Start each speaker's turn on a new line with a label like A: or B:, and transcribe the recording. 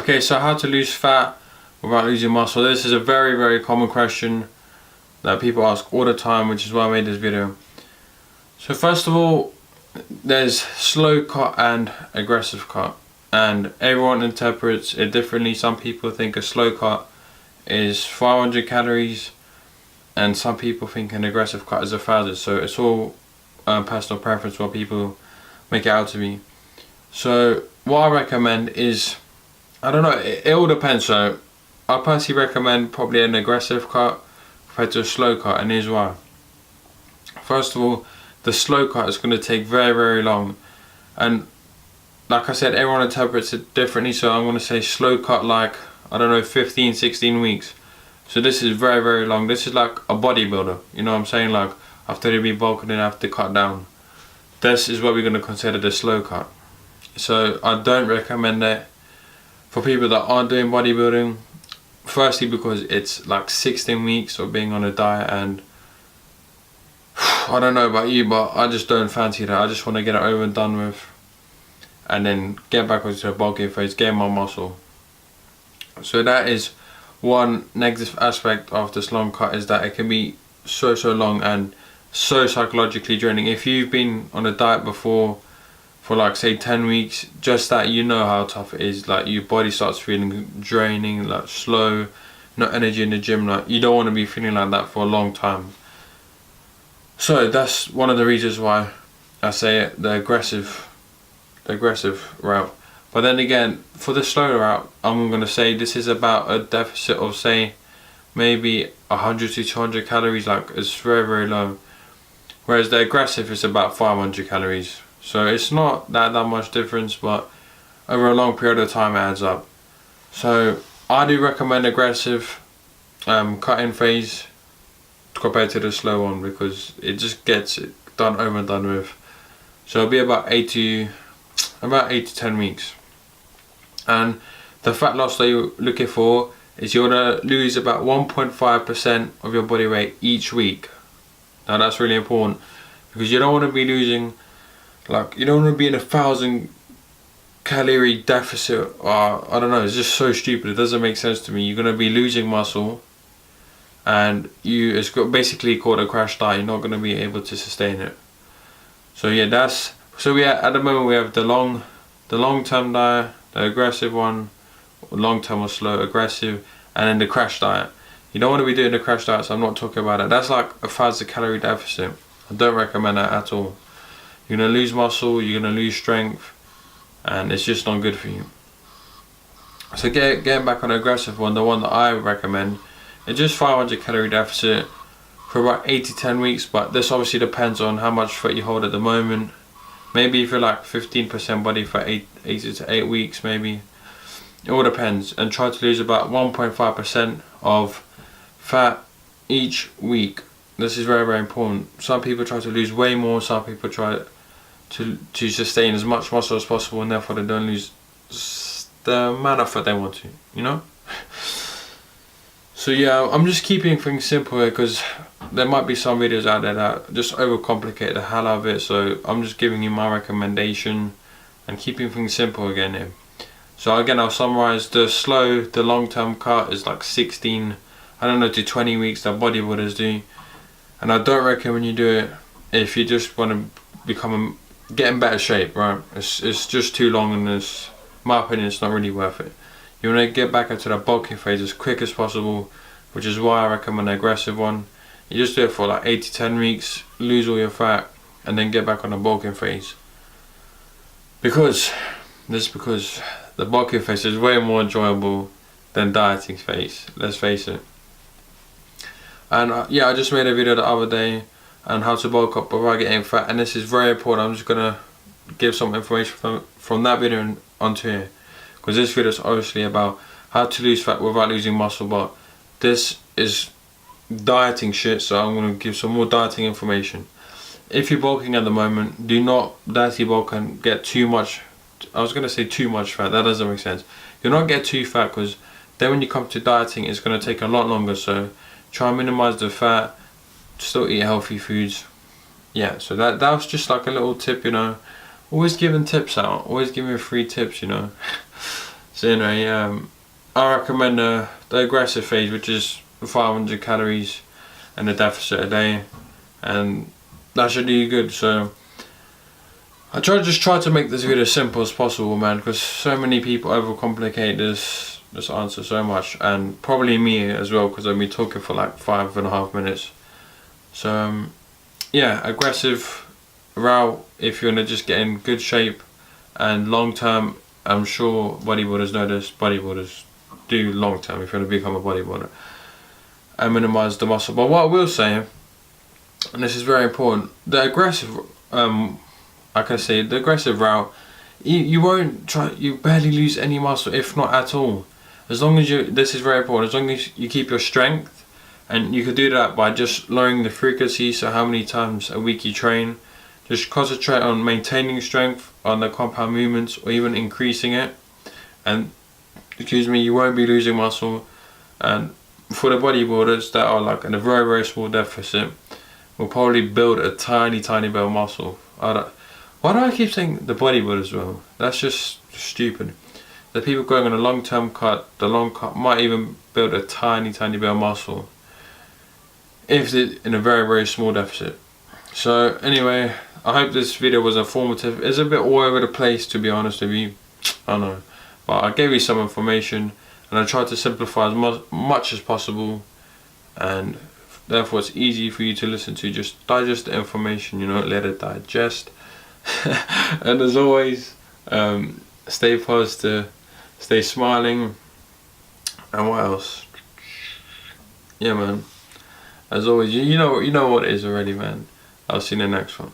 A: Okay, so how to lose fat without losing muscle. This is a very, very common question that people ask all the time, which is why I made this video. So first of all, there's slow cut and aggressive cut, and everyone interprets it differently. Some people think a slow cut is 500 calories, and some people think an aggressive cut is 1,000. So it's all personal preference what people make it out to be. So what I recommend is, I don't know, it all depends. So I personally recommend probably an aggressive cut compared to a slow cut, and here's why. First of all, the slow cut is going to take very, very long, and like I said, everyone interprets it differently. So I'm going to say slow cut, like, I don't know, 15-16 weeks. So this is very, very long. This is like a bodybuilder, you know what I'm saying? Like, after they be bulking, they have to cut down. This is what we're going to consider the slow cut. So I don't recommend it for people that aren't doing bodybuilding. Firstly, because it's like 16 weeks of being on a diet, and I don't know about you, but I just don't fancy that. I just want to get it over and done with, and then get back onto the bulking phase, gain my muscle. So that is one negative aspect of this long cut, is that it can be so long and so psychologically draining. If you've been on a diet before for like say 10 weeks, just that, you know how tough it is. Like, your body starts feeling draining, like slow, no energy in the gym. Like, you don't want to be feeling like that for a long time. So that's one of the reasons why I say it, the aggressive route. But then again, for the slow route, I'm going to say this is about a deficit of, say, maybe 100 to 200 calories. Like, it's very, very low. Whereas the aggressive is about 500 calories. So it's not that much difference, but over a long period of time it adds up. So I do recommend aggressive cutting phase compared to the slow one, because it just gets it done over and done with. So it'll be about 8 to 10 weeks. And the fat loss that you're looking for is you're gonna lose about 1.5% of your body weight each week. Now that's really important, because you don't want to be losing, like, you don't want to be in 1,000 calorie deficit. I don't know, it's just so stupid, it doesn't make sense to me. You're going to be losing muscle, and it's basically called a crash diet. You're not going to be able to sustain it. So yeah, at the moment we have the long-term diet, the aggressive one, long-term or slow, aggressive, and then the crash diet. You don't want to be doing the crash diet, so I'm not talking about it. That's like 1,000 calorie deficit. I don't recommend that at all. You're going to lose muscle, you're going to lose strength, and it's just not good for you. So getting back on the aggressive one, the one that I recommend, it's just 500 calorie deficit for about 8 to 10 weeks, but this obviously depends on how much fat you hold at the moment. Maybe if you're like 15% body fat, 8 to 8 weeks maybe. It all depends, and try to lose about 1.5% of fat each week. This is very, very important. Some people try to lose way more, some people try to sustain as much muscle as possible, and therefore they don't lose the amount of fat they want to, you know? So yeah, I'm just keeping things simple here, because there might be some videos out there that just overcomplicate the hell out of it. So I'm just giving you my recommendation and keeping things simple again here. So again, I'll summarize. The long-term cut is like 16, I don't know, to 20 weeks that bodybuilders do. And I don't recommend you do it if you just want to get in better shape, right? It's just too long, and in my opinion, it's not really worth it. You want to get back into the bulking phase as quick as possible, which is why I recommend the aggressive one. You just do it for like 8 to 10 weeks, lose all your fat, and then get back on the bulking phase. Because the bulking phase is way more enjoyable than dieting phase, let's face it. And yeah, I just made a video the other day on how to bulk up without getting fat, and this is very important. I'm just gonna give some information from that video onto here, because this video is obviously about how to lose fat without losing muscle, but this is dieting shit, so I'm gonna give some more dieting information. If you're bulking at the moment, do not diet bulk and get too much. I was gonna say too much fat, that doesn't make sense. Do not get too fat, because then when you come to dieting, it's gonna take a lot longer. So try and minimize the fat, still eat healthy foods. Yeah, so that was just like a little tip, you know. Always giving tips out, always giving free tips, you know. So anyway, I recommend the aggressive phase, which is 500 calories and a deficit a day, and that should do you good. So I just try to make this video as simple as possible, man, because so many people overcomplicate this answer so much, and probably me as well, because I've been talking for like 5.5 minutes. So yeah, aggressive route if you want to just get in good shape, and long term, I'm sure bodybuilders know this, bodybuilders do long term if you want to become a bodybuilder, and minimize the muscle. But what I will say, and this is very important, the aggressive the aggressive route, you won't try, you barely lose any muscle, if not at all, as long as this is very important, as long as you keep your strength. And you could do that by just lowering the frequency, so how many times a week you train. Just concentrate on maintaining strength on the compound movements, or even increasing it, and you won't be losing muscle. And for the bodybuilders that are like in a very, very small deficit, will probably build a tiny bit of muscle. Why do I keep saying the bodybuilders? Well, that's just stupid. The people going on a long-term cut, the long cut might even build a tiny bit of muscle if they're in a very, very small deficit. So anyway, I hope this video was informative. It's a bit all over the place, to be honest with you, I know, but I gave you some information, and I tried to simplify as much as possible, and therefore it's easy for you to listen to. Just digest the information, let it digest. And as always, stay positive, stay smiling, and what else? Yeah, man. As always, you know what it is already, man. I'll see you in the next one.